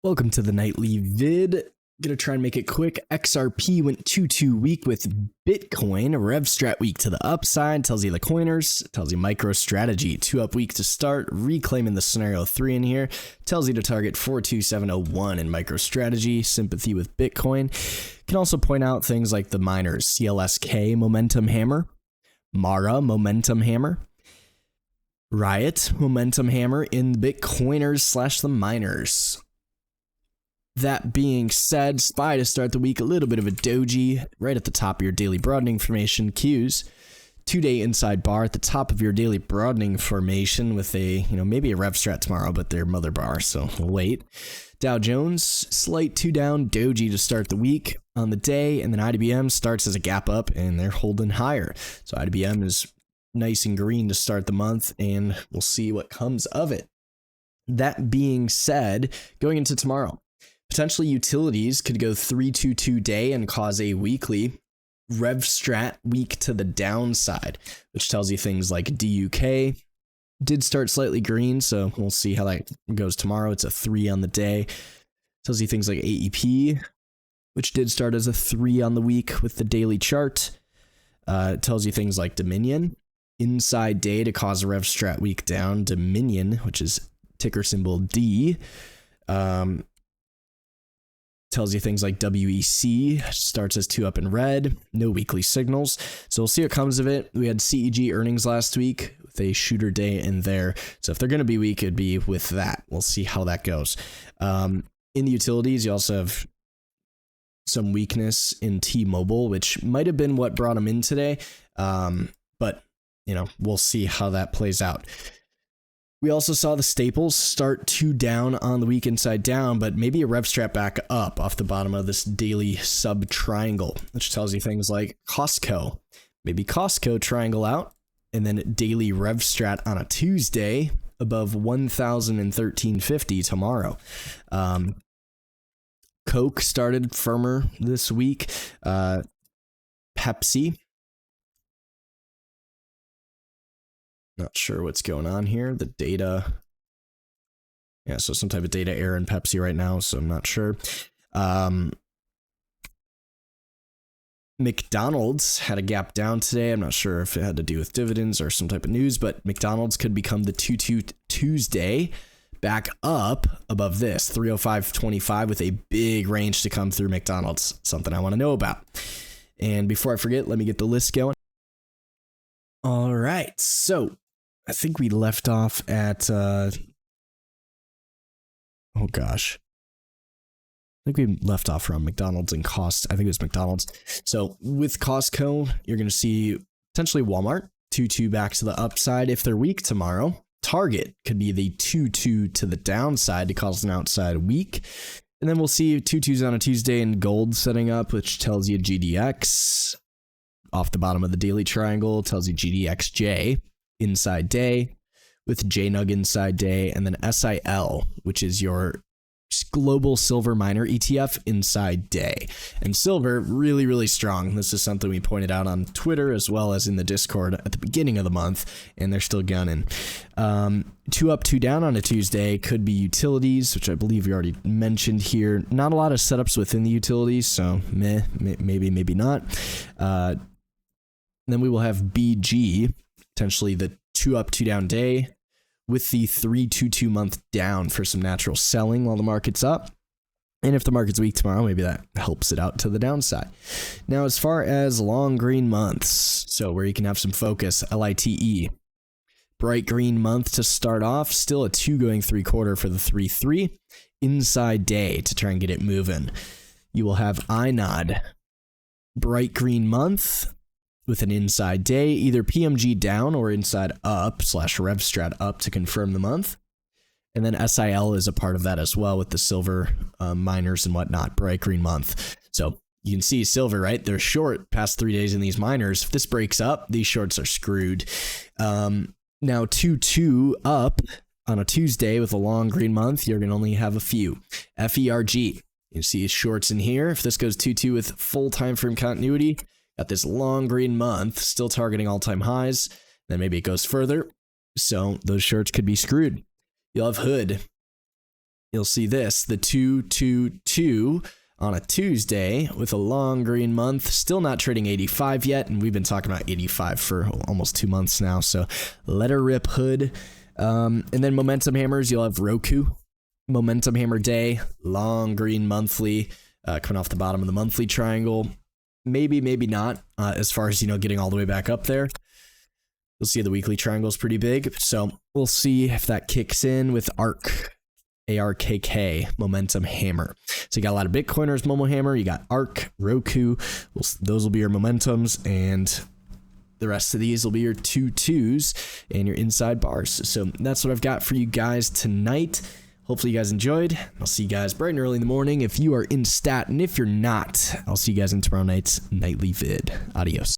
Welcome to the nightly vid. Gonna try and make it quick. XRP went 2-2 week with Bitcoin. RevStrat week to the upside. Tells you the coiners. Tells you MicroStrategy. 2 up week to start. Reclaiming the scenario 3 in here. Tells you to target 42701 in MicroStrategy. Sympathy with Bitcoin. Can also point out things like the miners. CLSK Momentum Hammer. Mara Momentum Hammer. Riot Momentum Hammer in Bitcoiners / the miners. That being said, SPY to start the week, a little bit of a doji right at the top of your daily broadening formation. Qs, 2-day inside bar at the top of your daily broadening formation with a, maybe a RevStrat tomorrow, but their mother bar, so we'll wait. Dow Jones, slight 2 down doji to start the week on the day, and then IBM starts as a gap up, and they're holding higher. So IBM is nice and green to start the month, and we'll see what comes of it. That being said, going into tomorrow, potentially utilities could go 3-2-2 day and cause a weekly RevStrat week to the downside, which tells you things like DUK did start slightly green, so we'll see how that goes tomorrow. It's a 3 on the day. Tells you things like AEP, which did start as a 3 on the week with the daily chart. It tells you things like Dominion, inside day to cause a RevStrat week down. Dominion, which is ticker symbol D. Tells you things like WEC starts as 2 up in red, no weekly signals. So we'll see what comes of it. We had CEG earnings last week with a shooter day in there. So if they're going to be weak, it'd be with that. We'll see how that goes. In the utilities, you also have some weakness in T-Mobile, which might have been what brought them in today. But, we'll see how that plays out. We also saw the staples start 2 down on the week inside down, but maybe a RevStrat back up off the bottom of this daily sub triangle, which tells you things like Costco. Maybe Costco triangle out, and then daily RevStrat on a Tuesday above 1,013.50 tomorrow. Coke started firmer this week. Pepsi. Not sure what's going on here. The data. Yeah, so some type of data error in Pepsi right now, so I'm not sure. McDonald's had a gap down today. I'm not sure if it had to do with dividends or some type of news, but McDonald's could become the 2-2 Tuesday back up above this, 305.25 with a big range to come through McDonald's. Something I want to know about. And before I forget, let me get the list going. All right, so I think we left off at, oh gosh. I think we left off around McDonald's and cost. I think it was McDonald's. So with Costco, you're going to see potentially Walmart, 2-2 back to the upside if they're weak tomorrow. Target could be the 2-2 to the downside to cause an outside week. And then we'll see 2-2s on a Tuesday and gold setting up, which tells you GDX. Off the bottom of the daily triangle tells you GDXJ inside day with JNUG inside day, and then SIL, which is your global silver miner ETF inside day. And silver really, really strong. This is something we pointed out on Twitter as well as in the Discord at the beginning of the month, and they're still gunning. 2 up, 2 down on a Tuesday could be utilities, which I believe we already mentioned here. Not a lot of setups within the utilities, so maybe not. Then we will have BG, potentially the 2 up, 2 down day with the 3-2-2 month down for some natural selling while the market's up. And if the market's weak tomorrow, maybe that helps it out to the downside. Now, as far as long green months, so where you can have some focus, LITE, bright green month to start off, still a 2 going 3/4 for the 3-3 inside day to try and get it moving. You will have INOD, bright green month with an inside day, either PMG down or inside up / RevStrat up to confirm the month. And then SIL is a part of that as well with the silver miners and whatnot, bright green month. So you can see silver, right? They're short past 3 days in these miners. If this breaks up, these shorts are screwed. Now 2-2 up on a Tuesday with a long green month, you're going to only have a few. FERG, you see shorts in here. If this goes 2-2 with full time frame continuity, got this long green month, still targeting all-time highs. Then maybe it goes further. So those shorts could be screwed. You'll have Hood. you'll see this, the 222 on a Tuesday with a long green month, still not trading 85 yet, and we've been talking about 85 for almost 2 months now, so let her rip, Hood. And then momentum hammers, you'll have Roku, momentum hammer day, long green monthly, coming off the bottom of the monthly triangle. Maybe not, as far as, getting all the way back up there. You'll see the weekly triangle is pretty big, so we'll see if that kicks in with ARKK, momentum hammer. So you got a lot of Bitcoiners, Momo hammer, you got ARK, Roku, those will be your momentums, and the rest of these will be your 2-2s and your inside bars. So that's what I've got for you guys tonight. Hopefully you guys enjoyed. I'll see you guys bright and early in the morning if you are in stat, and if you're not, I'll see you guys in tomorrow night's nightly vid. Adios.